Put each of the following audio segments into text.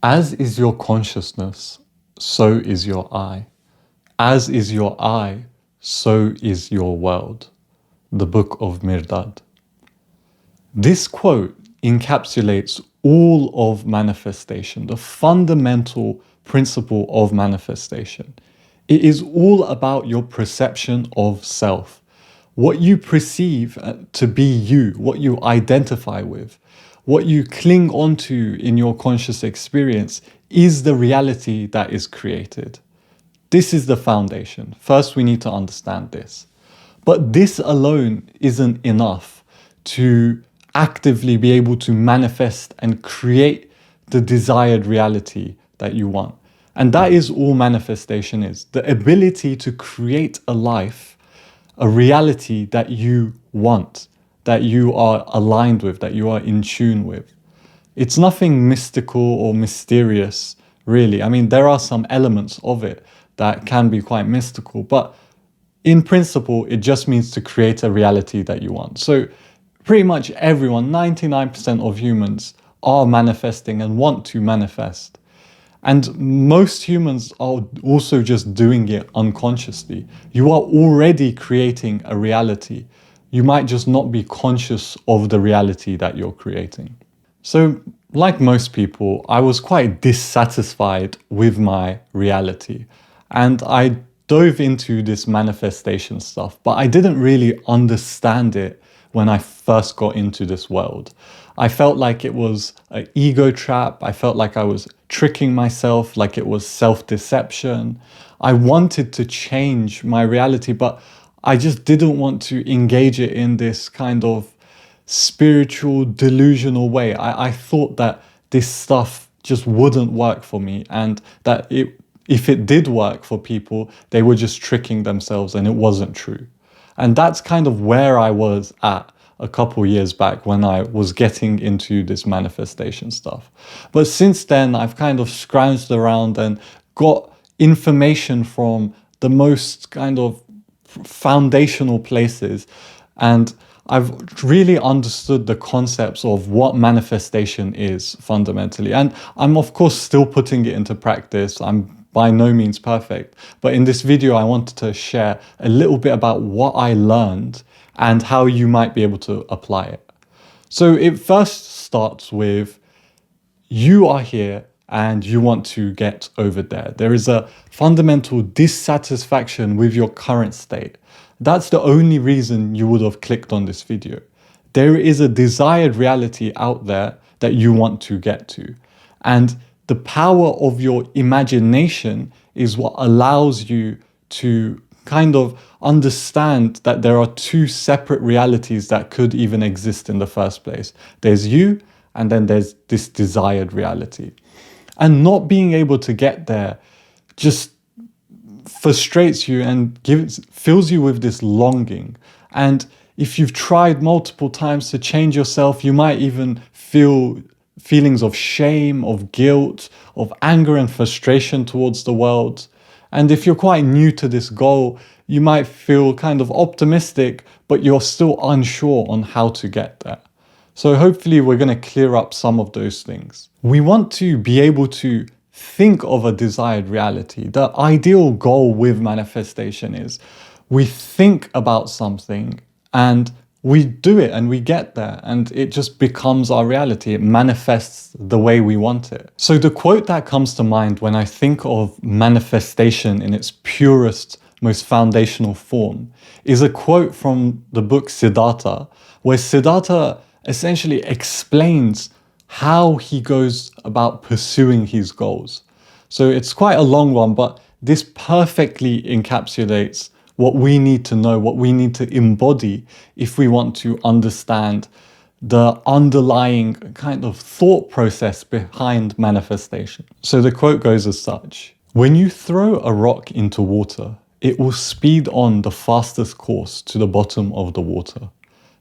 As is your consciousness, so is your I. As is your I, so is your world. The Book of Mirdad. This quote encapsulates all of manifestation, the fundamental principle of manifestation. It is all about your perception of self, what you perceive to be you, what you identify with, what you cling onto in your conscious experience is the reality that is created. This is the foundation. First, we need to understand this. But this alone isn't enough to actively be able to manifest and create the desired reality that you want. And that is all manifestation is, the ability to create a life, a reality that you want, that you are aligned with, that you are in tune with. It's nothing mystical or mysterious, really. I mean, there are some elements of it that can be quite mystical, but in principle, it just means to create a reality that you want. So pretty much everyone, 99% of humans, are manifesting and want to manifest. And most humans are also just doing it unconsciously. You are already creating a reality. You might just not be conscious of the reality that you're creating. So, like most people, I was quite dissatisfied with my reality. And I dove into this manifestation stuff, but I didn't really understand it when I first got into this world. I felt like it was an ego trap. I felt like I was tricking myself, like it was self-deception. I wanted to change my reality, but I just didn't want to engage it in this kind of spiritual, delusional way. I thought that this stuff just wouldn't work for me, and that if it did work for people, they were just tricking themselves and it wasn't true. And that's kind of where I was at a couple years back when I was getting into this manifestation stuff. But since then, I've kind of scrounged around and got information from the most kind of foundational places, and I've really understood the concepts of what manifestation is fundamentally. And I'm of course still putting it into practice. I'm by no means perfect, but in this video I wanted to share a little bit about what I learned and how you might be able to apply it. So it first starts with, you are here and you want to get over there. There is a fundamental dissatisfaction with your current state. That's the only reason you would have clicked on this video. There is a desired reality out there that you want to get to. And the power of your imagination is what allows you to kind of understand that there are two separate realities that could even exist in the first place. There's you, and then there's this desired reality. And not being able to get there just frustrates you and fills you with this longing. And if you've tried multiple times to change yourself, you might even feel feelings of shame, of guilt, of anger and frustration towards the world. And if you're quite new to this goal, you might feel kind of optimistic, but you're still unsure on how to get there. So hopefully we're going to clear up some of those things. We want to be able to think of a desired reality. The ideal goal with manifestation is we think about something and we do it and we get there and it just becomes our reality. It manifests the way we want it. So the quote that comes to mind when I think of manifestation in its purest, most foundational form is a quote from the book Siddhartha, where Siddhartha essentially explains how he goes about pursuing his goals. So it's quite a long one, but this perfectly encapsulates what we need to know, what we need to embody if we want to understand the underlying kind of thought process behind manifestation. So the quote goes as such: "When you throw a rock into water, it will speed on the fastest course to the bottom of the water.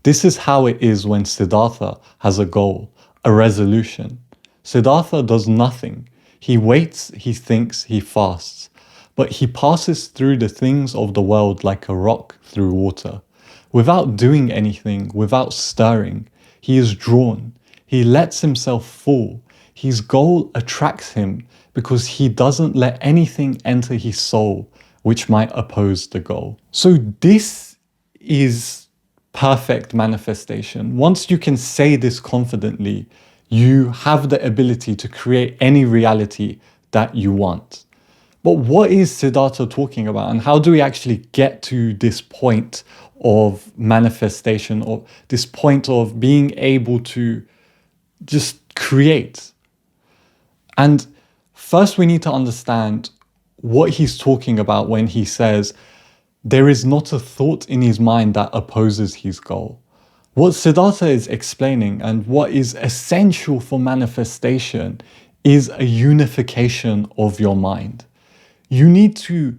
This is how it is when Siddhartha has a goal, a resolution. Siddhartha does nothing. He waits, he thinks, he fasts. But he passes through the things of the world like a rock through water. Without doing anything, without stirring, he is drawn. He lets himself fall. his goal attracts him because he doesn't let anything enter his soul which might oppose the goal. So this is perfect manifestation. Once you can say this confidently, you have the ability to create any reality that you want. But what is Siddhartha talking about, and how do we actually get to this point of manifestation, or this point of being able to just create? And first we need to understand what he's talking about when he says there is not a thought in his mind that opposes his goal. What Siddhartha is explaining, and what is essential for manifestation, is a unification of your mind. You need to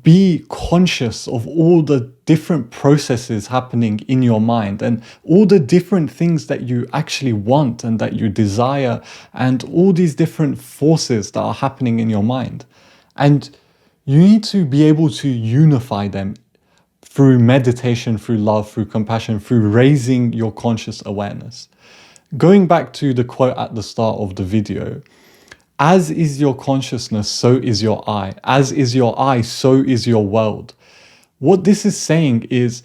be conscious of all the different processes happening in your mind, and all the different things that you actually want and that you desire, and all these different forces that are happening in your mind. And you need to be able to unify them through meditation, through love, through compassion, through raising your conscious awareness. Going back to the quote at the start of the video, as is your consciousness, so is your I. As is your I, so is your world. What this is saying is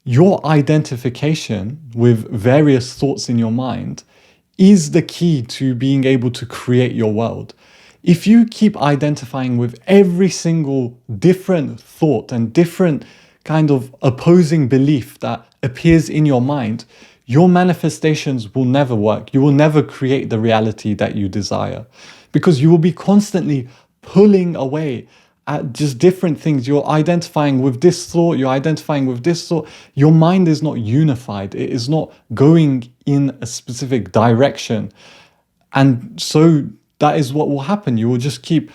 your identification with various thoughts in your mind is the key to being able to create your world. If you keep identifying with every single different thought and different kind of opposing belief that appears in your mind, your manifestations will never work. You will never create the reality that you desire, because you will be constantly pulling away at just different things. You're identifying with this thought, you're identifying with this thought. Your mind is not unified. It is not going in a specific direction. And so that is what will happen. You will just keep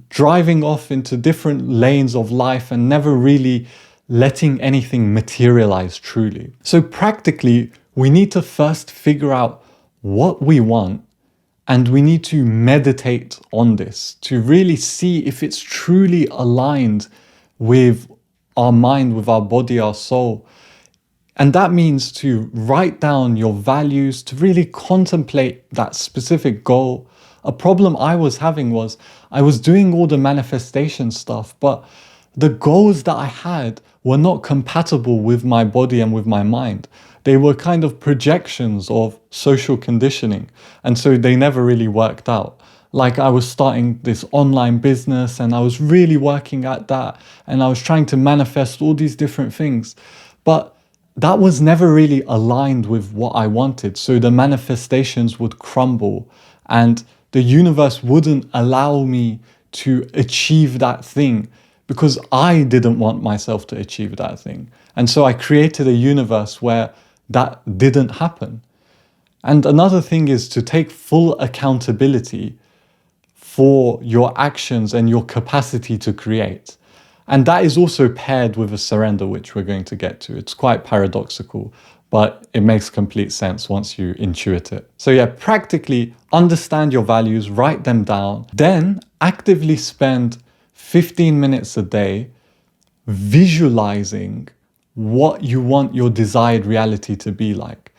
driving off into different lanes of life and never really letting anything materialize truly. So practically, we need to first figure out what we want, and we need to meditate on this to really see if it's truly aligned with our mind, with our body, our soul. And that means to write down your values, to really contemplate that specific goal. A problem I was having was I was doing all the manifestation stuff, but the goals that I had were not compatible with my body and with my mind. They were kind of projections of social conditioning, and so they never really worked out. Like, I was starting this online business and I was really working at that, and I was trying to manifest all these different things, but that was never really aligned with what I wanted. So the manifestations would crumble and the universe wouldn't allow me to achieve that thing, because I didn't want myself to achieve that thing. And so I created a universe where that didn't happen. And another thing is to take full accountability for your actions and your capacity to create. And that is also paired with a surrender, which we're going to get to. It's quite paradoxical, but it makes complete sense once you intuit it. So yeah, practically understand your values, write them down, then actively spend 15 minutes a day visualizing what you want your desired reality to be like.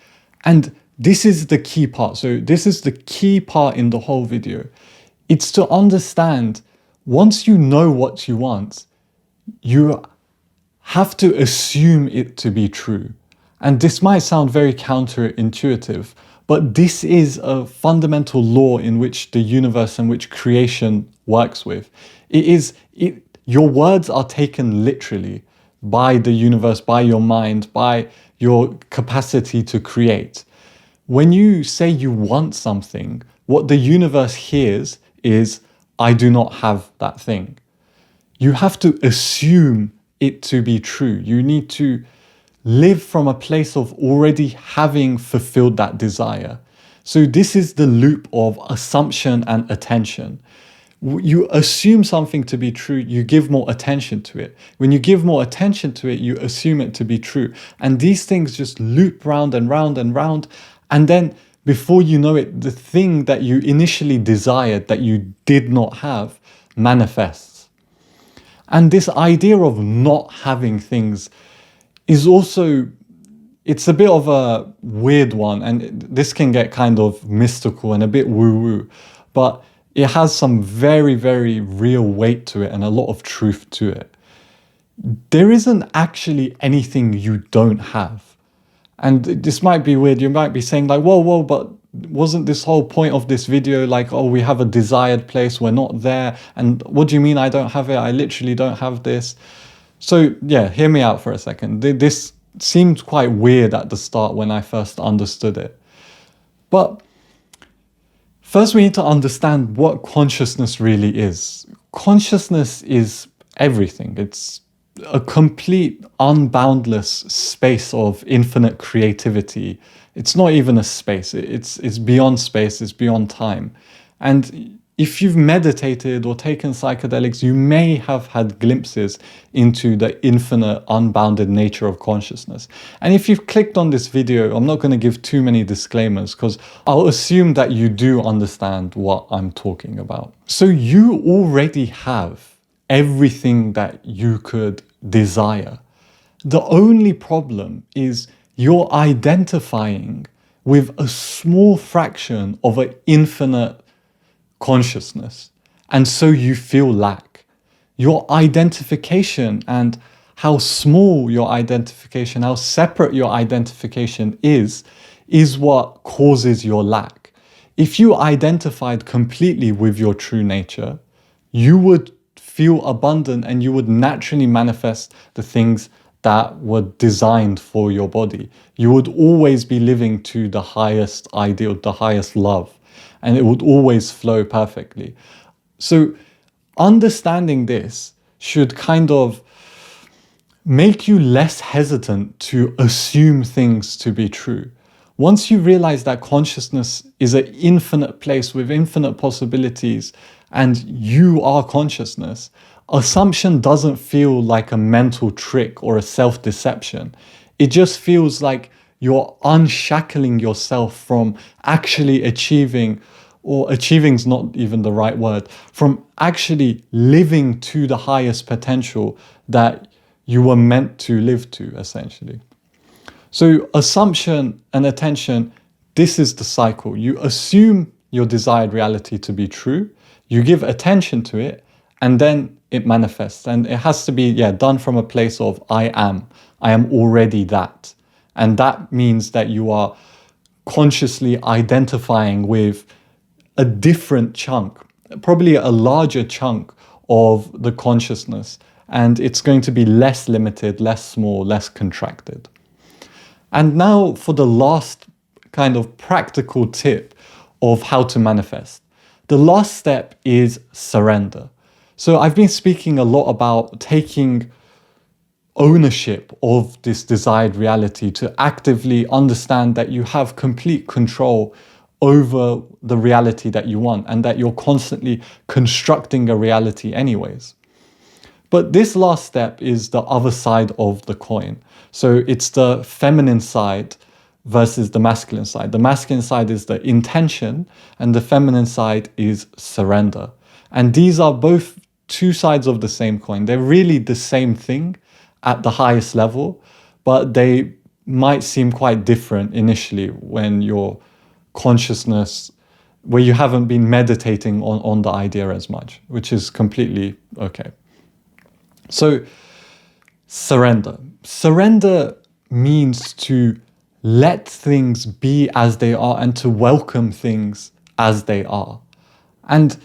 And this is the key part. So this is the key part in the whole video. It's to understand, once you know what you want, you have to assume it to be true. And this might sound very counterintuitive, but this is a fundamental law in which the universe and which creation works with. Your words are taken literally by the universe, by your mind, by your capacity to create. When you say you want something, what the universe hears is, I do not have that thing. You have to assume it to be true. You need to live from a place of already having fulfilled that desire. So this is the loop of assumption and attention. You assume something to be true, you give more attention to it. When you give more attention to it, you assume it to be true. And these things just loop round and round and round. And then before you know it, the thing that you initially desired that you did not have manifests. And this idea of not having things is also it's a bit of a weird one, and this can get kind of mystical and a bit woo-woo, but it has some very, very real weight to it and a lot of truth to it. There isn't actually anything you don't have. And this might be weird. You might be saying like, whoa, but wasn't this whole point of this video like, oh, we have a desired place, we're not there. And what do you mean I don't have it? I literally don't have this. So yeah, hear me out for a second. This seemed quite weird at the start when I first understood it. But first we need to understand what consciousness really is. Consciousness is everything. It's a complete unboundless space of infinite creativity. It's not even a space. It's beyond space. It's beyond time. And if you've meditated or taken psychedelics, you may have had glimpses into the infinite, unbounded nature of consciousness. And if you've clicked on this video, I'm not going to give too many disclaimers because I'll assume that you do understand what I'm talking about. So you already have everything that you could desire. The only problem is you're identifying with a small fraction of an infinite consciousness, and so you feel lack. Your identification and how small your identification, how separate your identification is what causes your lack. If you identified completely with your true nature, you would feel abundant and you would naturally manifest the things that were designed for your body. You would always be living to the highest ideal, the highest love, and it would always flow perfectly. So understanding this should kind of make you less hesitant to assume things to be true. Once you realize that consciousness is an infinite place with infinite possibilities and you are consciousness, assumption doesn't feel like a mental trick or a self-deception. It just feels like you're unshackling yourself from actually achieving, or achieving's not even the right word, from actually living to the highest potential that you were meant to live to, essentially. So assumption and attention, this is the cycle. You assume your desired reality to be true, you give attention to it, and then it manifests. And it has to be, done from a place of I am already that. And that means that you are consciously identifying with a different chunk, probably a larger chunk of the consciousness. And it's going to be less limited, less small, less contracted. And now for the last kind of practical tip of how to manifest. The last step is surrender. So I've been speaking a lot about taking ownership of this desired reality, to actively understand that you have complete control over the reality that you want and that you're constantly constructing a reality anyways. But this last step is the other side of the coin. So it's the feminine side versus the masculine side. The masculine side is the intention and the feminine side is surrender. And these are both two sides of the same coin. They're really the same thing at the highest level, but they might seem quite different initially when your consciousness, where you haven't been meditating on the idea as much, which is completely okay. So surrender. Surrender means to let things be as they are and to welcome things as they are. And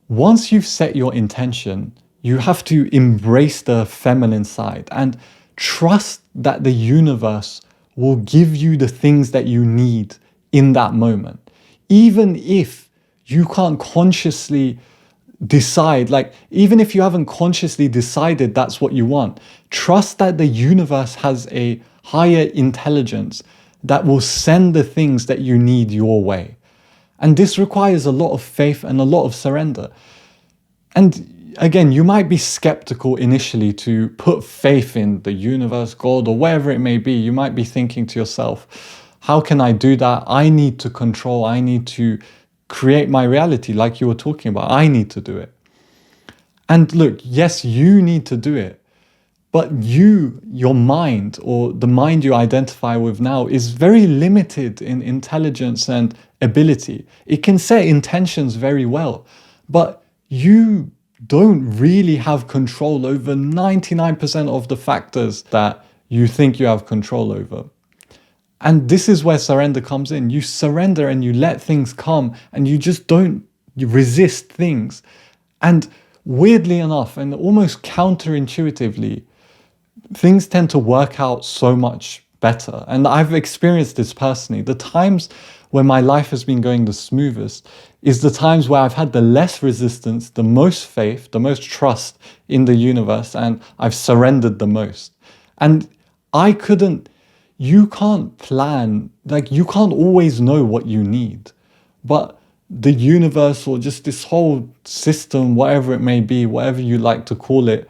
once you've set your intention, you have to embrace the feminine side and trust that the universe will give you the things that you need in that moment. Even if you can't consciously decide, like even if you haven't consciously decided that's what you want, trust that the universe has a higher intelligence that will send the things that you need your way. And this requires a lot of faith and a lot of surrender. And again, you might be skeptical initially to put faith in the universe, God, or wherever it may be. You might be thinking to yourself, how can I do that? I need to control, I need to create my reality like you were talking about. I need to do it. And look, yes, you need to do it. But your mind, or the mind you identify with now, is very limited in intelligence and ability. It can set intentions very well, but you don't really have control over 99% of the factors that you think you have control over. And this is where surrender comes in. You surrender and you let things come, and you just don't resist things. And weirdly enough, and almost counterintuitively, things tend to work out so much better. And I've experienced this personally. The times when my life has been going the smoothest is the times where I've had the less resistance, the most faith, the most trust in the universe, and I've surrendered the most. And you can't plan, like you can't always know what you need, but the universe, or just this whole system, whatever it may be, whatever you like to call it,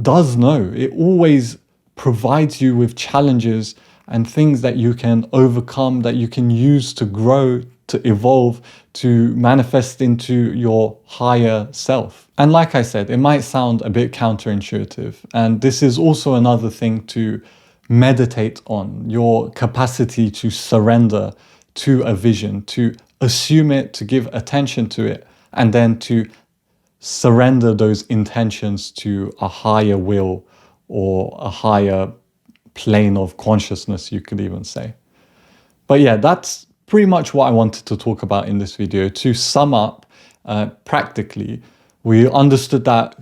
does know. It always provides you with challenges and things that you can overcome, that you can use to grow, to evolve, to manifest into your higher self. And like I said, it might sound a bit counterintuitive. And this is also another thing to meditate on, your capacity to surrender to a vision, to assume it, to give attention to it, and then to surrender those intentions to a higher will or a higher plane of consciousness, you could even say. But yeah, that's pretty much what I wanted to talk about in this video. To sum up, practically, we understood that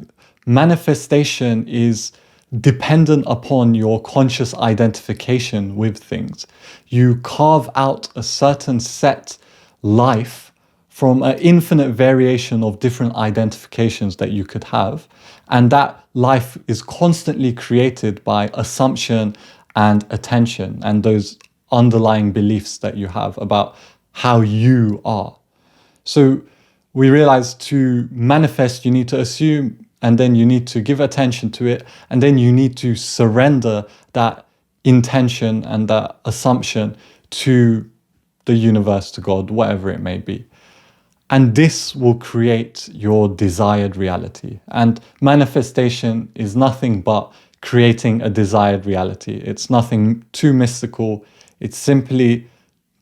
manifestation is dependent upon your conscious identification with things. You carve out a certain set life from an infinite variation of different identifications that you could have. And that life is constantly created by assumption and attention and those underlying beliefs that you have about how you are. So we realized to manifest, you need to assume, and then you need to give attention to it, and then you need to surrender that intention and that assumption to the universe, to God, whatever it may be. And this will create your desired reality. And manifestation is nothing but creating a desired reality. It's nothing too mystical. It's simply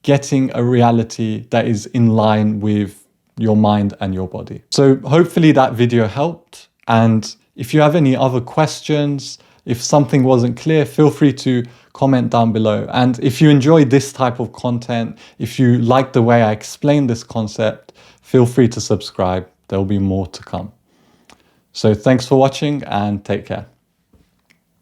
getting a reality that is in line with your mind and your body. So hopefully that video helped. And if you have any other questions, if something wasn't clear, feel free to comment down below. And if you enjoy this type of content, if you like the way I explain this concept, feel free to subscribe. There will be more to come. So thanks for watching and take care.